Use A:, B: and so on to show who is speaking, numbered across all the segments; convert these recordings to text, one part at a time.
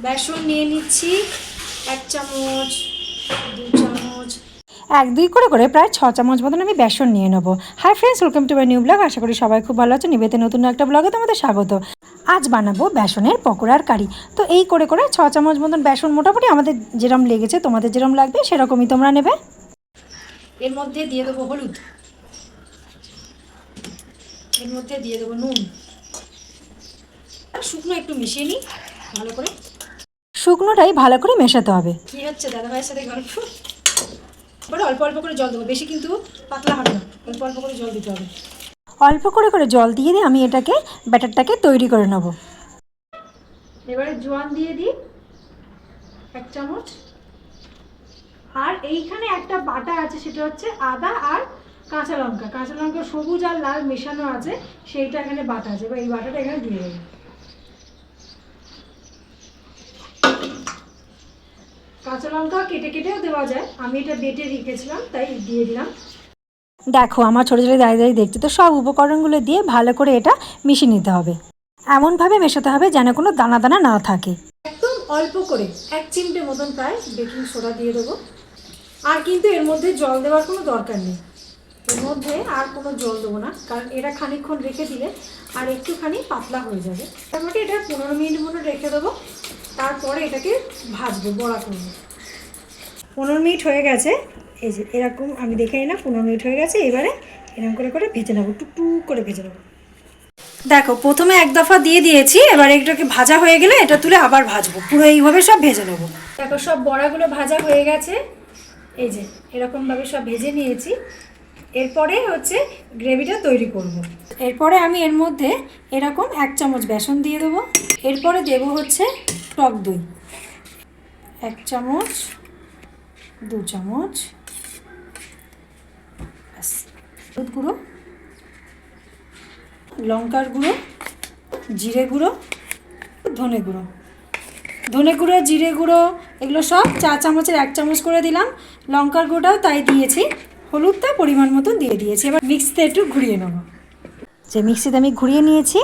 A: বেসন নিয়ে নিচ্ছি 1 চামচ, 2 চামচ,
B: 1-2 করে করে প্রায় 6 চামচ মতন আমি বেসন নিয়ে নেবো। Hi friends, welcome to my new blog. আশা করি সবাই খুব ভালো আছে। নিবেতে নতুন একটা ব্লগে তোমাদের স্বাগত। আজ বানাবো বেসনের পকোড়ার কারি। তো এই করে করে 6 চামচ মতন বেসন, মোটামুটি আমাদের যেরকম লেগেছে, তোমাদের যেরকম লাগবে সেরকমই তোমরা নেবে।
A: এর মধ্যে দিয়ে দেবো হলুদ, এর মধ্যে দিয়ে দেবো নুন, শুকনো একটু মিশিয়ে নিই ভালো করে।
B: শুকনোটাই ভালো করে মেশাতে হবে।
A: কি হচ্ছে দাদাভাইয়ের সাথে গল্প? এবারে অল্প অল্প করে জল দেবো, বেশি কিন্তু পাতলা হবে না, অল্প অল্প করে জল দিতে হবে।
B: অল্প করে করে জল দিয়ে দিয়ে আমি এটাকে ব্যাটারটাকে তৈরি করে নেব।
A: এবারে জোয়ান দিয়ে দিই 1 চামচ। আর এইখানে একটা বাটা আছে, সেটা হচ্ছে আদা আর কাঁচা লঙ্কা। কাঁচা লঙ্কা সবুজ আর লাল মেশানো আছে, সেইটা এখানে বাটা আছে। এবার এই বাটাটা এখানে দিয়ে দেবো। কাঁচা লঙ্কা কেটে কেটেও দেওয়া যায়, আমি এটা বেটে রেখেছিলাম তাই দিয়ে দিলাম।
B: দেখো আমার ছোটো ছোটো দাঁড়িয়ে দাঁড়িয়ে দেখছি। তো সব উপকরণগুলো দিয়ে ভালো করে এটা মিশিয়ে নিতে হবে। এমনভাবে মেশাতে হবে যেন কোনো দানা দানা না থাকে।
A: একদম অল্প করে 1 চিমটে মতন প্রায় বেকিং সোডা দিয়ে দেবো। আর কিন্তু এর মধ্যে জল দেওয়ার কোনো দরকার নেই, এর মধ্যে আর কোনো জল দেবো না, কারণ এটা খানিকক্ষণ রেখে দিলে আর একটুখানি পাতলা হয়ে যাবে। মোটামুটি এটা 15 মিনিট মতো রেখে দেবো। তারপরে এটাকে ভাজবো, বড়া করবো। 15 মিনিট হয়ে গেছে, এই যে এরকম আমি দেখে নিলাম 15 মিনিট হয়ে গেছে। এবারে এরকম করে করে ভেজে নেবো, টুকটুক করে ভেজে নেবো। দেখো প্রথমে 1 দফা দিয়ে দিয়েছি, এবার এটাকে ভাজা হয়ে গেলে এটা তুলে আবার ভাজবো। পুরো এইভাবে সব ভেজে নেবো। দেখো সব বড়াগুলো ভাজা হয়ে গেছে, এই যে এরকমভাবে সব ভেজে নিয়েছি। এরপরে হচ্ছে গ্রেভিটা তৈরি করব। এরপরে আমি এর মধ্যে এরকম 1 চামচ বেসন দিয়ে দেবো। এরপরে দেবো হচ্ছে টক দই 1 চামচ, 2 চামচ, হলুদ গুঁড়ো, লঙ্কার গুঁড়ো, জিরে গুঁড়ো, ধনে গুঁড়ো। ধনে গুঁড়ো, জিরে গুঁড়ো এগুলো সব 4 চামচের 1 চামচ করে দিলাম। লঙ্কার গুঁড়োটাও তাই দিয়েছি, হলুদটা পরিমাণ মতন দিয়ে দিয়েছি। এবার মিক্সিতে একটু ঘুরিয়ে নেব। যে মিক্সিতে আমি ঘুরিয়ে নিয়েছি।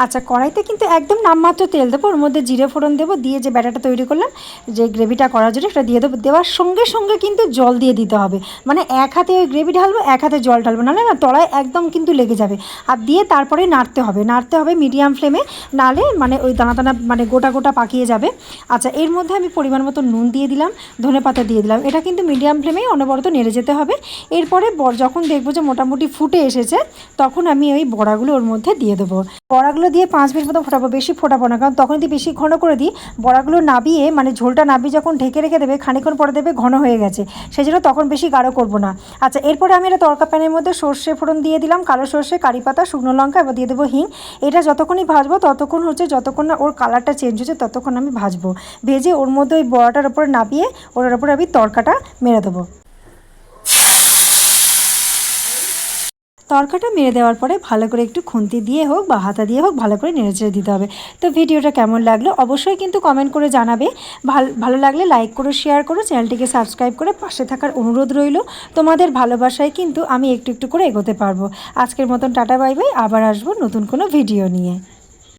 A: আচ্ছা, কড়াইতে কিন্তু একদম নামমাত্র তেল দেবো, ওর মধ্যে জিরে ফোড়ন দেবো, দিয়ে যে ব্যাটারটা তৈরি করলাম, যে গ্রেভিটা করার জন্য সেটা দিয়ে দেবো। দেওয়ার সঙ্গে সঙ্গে কিন্তু জল দিয়ে দিতে হবে, মানে এক হাতে ওই গ্রেভি ঢালবো, এক হাতে জল ঢালবো, নাহলে না তলায় একদম কিন্তু লেগে যাবে। আর দিয়ে তারপরে নাড়তে হবে মিডিয়াম ফ্লেমে, নাহলে মানে ওই দানা দানা মানে গোটা গোটা পাকিয়ে যাবে। আচ্ছা, এর মধ্যে আমি পরিমাণ মতো নুন দিয়ে দিলাম, ধনেপাতা দিয়ে দিলাম। এটা কিন্তু মিডিয়াম ফ্লেমেই অনবরত নেড়ে যেতে হবে। এরপরে যখন দেখবো যে মোটামুটি ফুটে এসেছে, তখন আমি ওই বড়াগুলো ওর মধ্যে দিয়ে দেবো। বড়াগুলো দিয়ে 5 মিনিট মতো ফোটাবো, বেশি ফোটাবো না, কারণ তখন যদি বেশি ঘন করে দিই, বড়াগুলো নাবিয়ে মানে ঝোলটা নাবিয়ে যখন ঢেকে রেখে দেবে, খানিকক্ষণ পরে দেবে ঘন হয়ে গেছে, সেই জন্য তখন বেশি গাঢ় করবো না। আচ্ছা, এরপরে আমি এটা তড়কা প্যানের মধ্যে সর্ষে ফোড়ন দিয়ে দিলাম, কালো সর্ষে, কারি পাতা, শুকনো লঙ্কা, এবার দিয়ে দেবো হিং। এটা যতক্ষণই ভাজবো ততক্ষণ হচ্ছে, যতক্ষণ না ওর কালারটা চেঞ্জ হচ্ছে ততক্ষণ আমি ভাজবো। ভেজে ওর মধ্যে ওই বড়াটার উপরে নাবিয়ে ওটার উপরে আমি তড়কাটা মেরে দেবো। তরকাটা মেরে দেওয়ার পরে ভালো করে একটু খুন্তি দিয়ে হোক বা হাতা দিয়ে হোক ভালো করে নেড়েচেড়ে দিতে হবে। তো ভিডিওটা কেমন লাগলো অবশ্যই কিন্তু কমেন্ট করে জানাবে। ভালো লাগলে লাইক করো, শেয়ার করো, চ্যানেলটিকে সাবস্ক্রাইব করে পাশে থাকার অনুরোধ রইল। তোমাদের ভালোবাসায় কিন্তু আমি একটু একটু করে এগোতে পারবো। আজকের মতন টাটা বাই বাই, আবার আসবো নতুন কোনো ভিডিও নিয়ে।